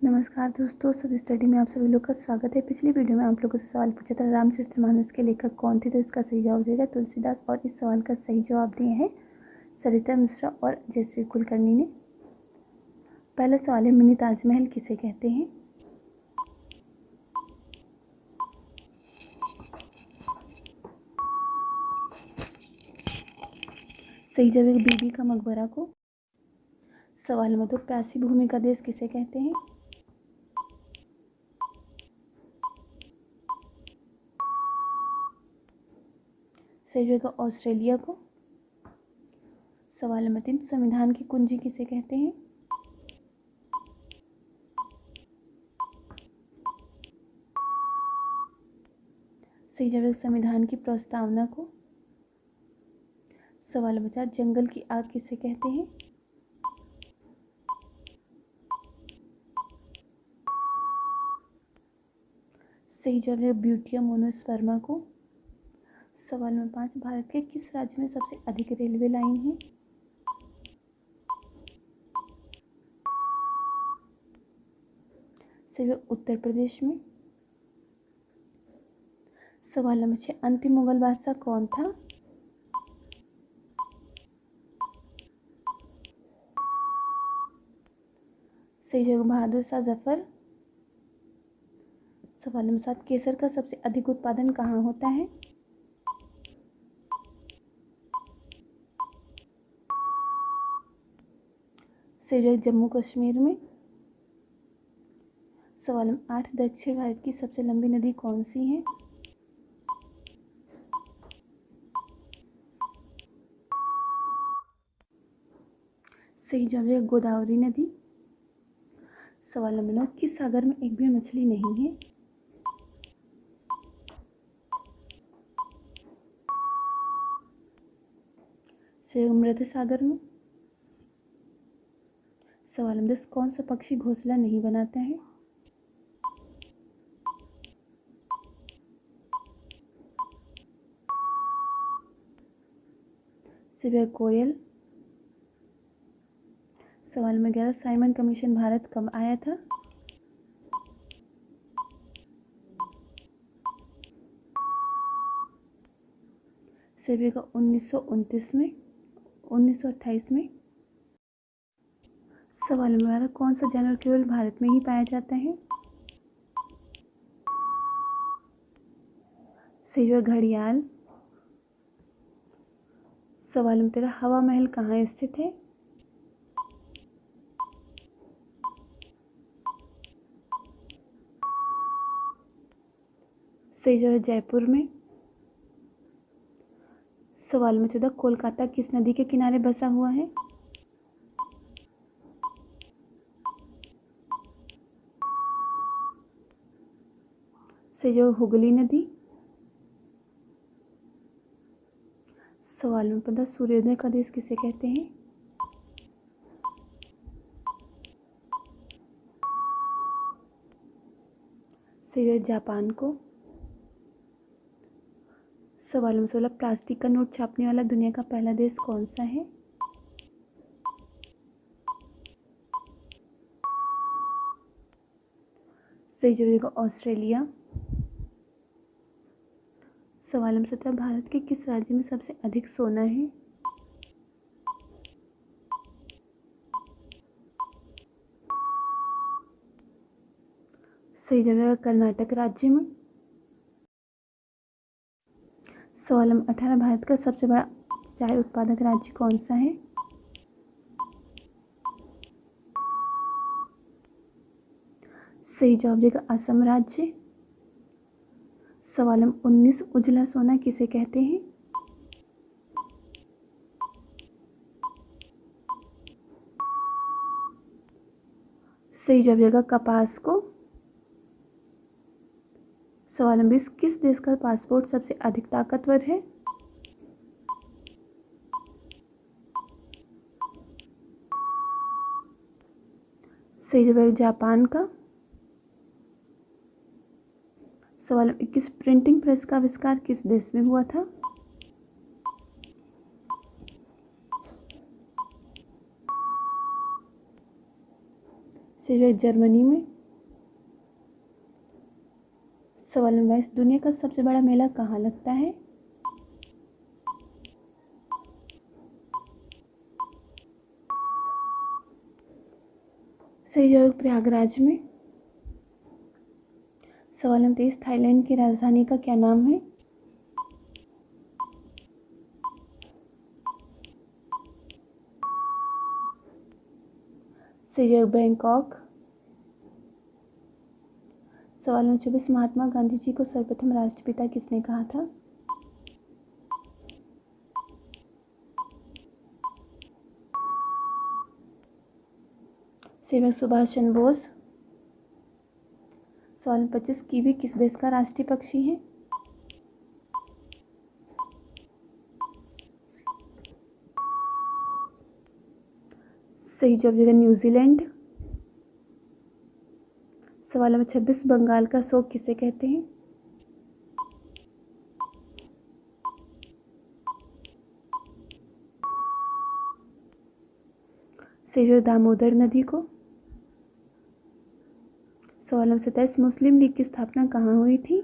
नमस्कार दोस्तों, सब स्टडी में आप सभी लोग का स्वागत है। पिछली वीडियो में आप लोगों से सवाल पूछा था, रामचरितमानस के लेखक कौन थे, तो इसका सही जवाब देगा तुलसीदास। और इस सवाल का सही जवाब दिए हैं सरिता मिश्रा और जयश्री कुलकर्णी ने। पहला सवाल है, मिनी ताजमहल किसे कहते हैं? सही जवाब है बीबी का मकबरा को। सवाल नंबर 2, प्यासी भूमि का देश किसे कहते हैं? सही जगह ऑस्ट्रेलिया को। सवाल नंबर 3, संविधान की कुंजी किसे कहते हैं? सही जगह संविधान की प्रस्तावना को। सवाल नंबर 4, जंगल की आग किसे कहते हैं? सही जवाब है ब्यूटिया मोनोस्पर्मा को। सवाल नंबर 5, भारत के किस राज्य में सबसे अधिक रेलवे लाइन है? सही जवाब उत्तर प्रदेश में। सवाल नंबर 6, अंतिम मुगल बादशाह कौन था? सही जवाब बहादुर शाह जफर। सवाल नंबर 7, केसर का सबसे अधिक उत्पादन कहाँ होता है? सही जवाब जम्मू कश्मीर में। सवाल नंबर 8, दक्षिण भारत की सबसे लंबी नदी कौन सी है? सही जवाब है गोदावरी नदी। सवाल नंबर 9, किस सागर में एक भी मछली नहीं है? सही मृत सागर में। सवाल नंबर 10, कौन सा पक्षी घोंसला नहीं बनाता है? सही कोयल। सवाल नंबर 11, साइमन कमीशन भारत कब आया था? सही का 1929 में, 1928 में। सवाल नंबर 12, कौन सा जानवर केवल भारत में ही पाया जाता है? सही है घड़ियाल। सवाल नंबर 13, हवा महल कहाँ स्थित है? सही जवाब है जयपुर में। सवाल नंबर 14, कोलकाता किस नदी के किनारे बसा हुआ है? सही जवाब हुगली नदी। सवाल नंबर 15, सूर्योदय का देश किसे कहते हैं? सही जवाब जापान को। सवाल नंबर 16, प्लास्टिक का नोट छापने वाला दुनिया का पहला देश कौन सा है? सही जवाब ऑस्ट्रेलिया। सवाल नंबर 17, भारत के किस राज्य में सबसे अधिक सोना है? सही जगह कर्नाटक राज्य में। सवाल नंबर 18, भारत का सबसे बड़ा चाय उत्पादक राज्य कौन सा है? सही जवाब देगा असम राज्य। सवाल नंबर 19, उजला सोना किसे कहते हैं? सही जवाब देगा कपास को। सवाल नंबर 20, किस देश का पासपोर्ट सबसे अधिक ताकतवर है? सही जवाब है जापान का। सवाल नंबर 21, प्रिंटिंग प्रेस का आविष्कार किस देश में हुआ था? सही जवाब जर्मनी में। सवाल नंबर 22, दुनिया का सबसे बड़ा मेला कहाँ लगता है? सही जवाब प्रयागराज में। सवाल नंबर 23, थाईलैंड की राजधानी का क्या नाम है? सही जवाब बैंकॉक। सवाल नंबर 24, महात्मा गांधी जी को सर्वप्रथम राष्ट्रपिता किसने कहा था? सही जवाब सुभाष चंद्र बोस। सवाल नंबर 25, कीवी किस देश का राष्ट्रीय पक्षी है? सही जवाब देगा न्यूजीलैंड। सवाल नंबर 26, बंगाल का शोक किसे कहते हैं? सही जवाब दामोदर नदी को। सवाल नंबर 27, मुस्लिम लीग की स्थापना कहाँ हुई थी?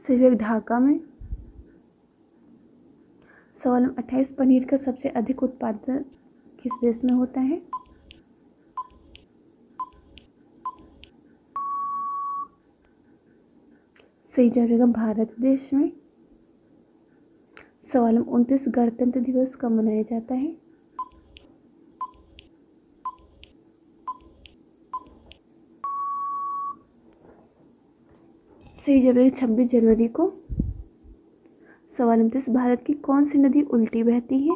सही जवाब ढाका में। सवाल नंबर 28, पनीर का सबसे अधिक उत्पादन किस देश में होता है? सही जवाब होगा भारत देश में। सवाल नंबर 29, गणतंत्र दिवस कब मनाया जाता है? सही जवाब है 26 जनवरी को। सवाल नंबर 30, भारत की कौन सी नदी उल्टी बहती है?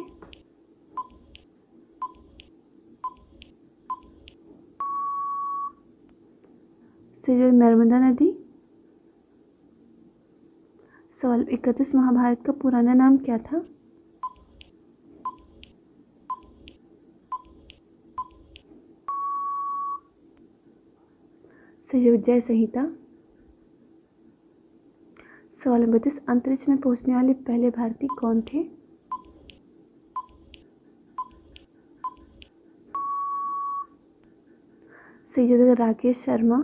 सही जवाब नर्मदा नदी। सवाल 31, महाभारत का पुराना नाम क्या था? सही जवाब जय संहिता। सवाल नंबर 32, अंतरिक्ष में पहुंचने वाले पहले भारतीय कौन थे? सही जवाब राकेश शर्मा।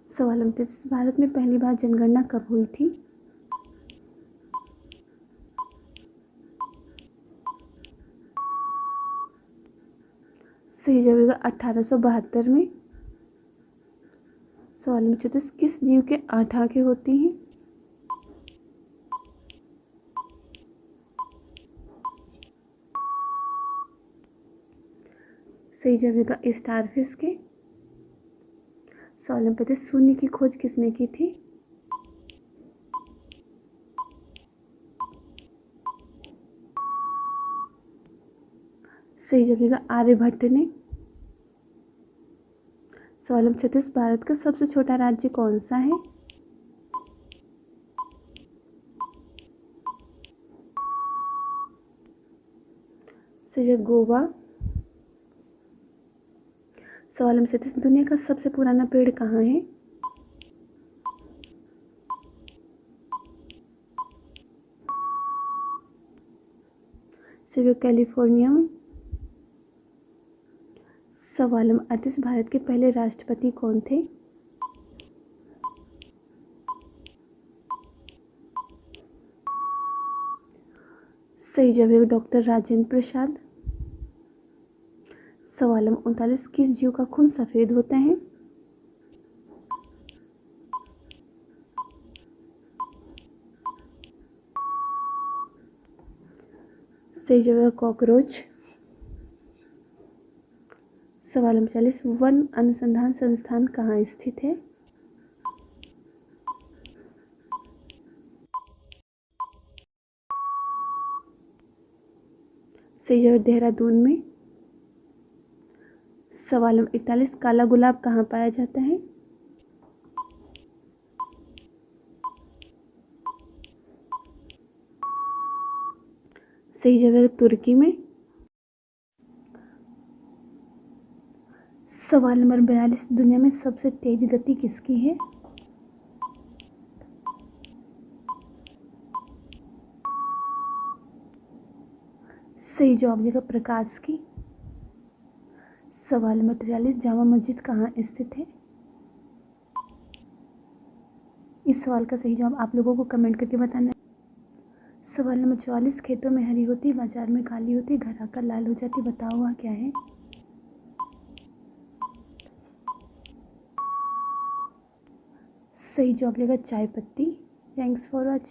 सवाल नंबर 33, भारत में पहली बार जनगणना कब हुई थी? सही जवाब 1872 में। सवाल नंबर 34, किस जीव के 8 आंखें होती हैं? सही जवाब स्टारफिश के। सवाल नंबर 35, शून्य की खोज किसने की थी? सही जवाब आर्यभट्ट ने। सवाल नंबर 36, भारत का सबसे छोटा राज्य कौन सा है? सही जवाब गोवा। सवाल नंबर 37, दुनिया का सबसे पुराना पेड़ कहाँ है? सही जवाब कैलिफोर्निया में। सवाल नंबर 38, भारत के पहले राष्ट्रपति कौन थे? सही जवाब डॉक्टर राजेंद्र प्रसाद। सवाल नंबर 39, किस जीव का खून सफेद होता है? सही जवाब कॉकरोच। सवाल नंबर 40, वन अनुसंधान संस्थान कहाँ स्थित है? सही जवाब देहरादून में। सवाल नंबर 41, काला गुलाब कहाँ पाया जाता है? सही जवाब तुर्की में। सवाल नंबर 42, दुनिया में सबसे तेज गति किसकी है? सही जवाब हो जाएगा प्रकाश की। सवाल नंबर 43, जामा मस्जिद कहाँ स्थित है? इस सवाल का सही जवाब आप लोगों को कमेंट करके बताना है। सवाल नंबर 44, खेतों में हरी होती, बाजार में काली होती, घर आकर लाल हो जाती, बताओ वह क्या है? सही जवाब हो जाएगा चाय पत्ती। Thanks for watching.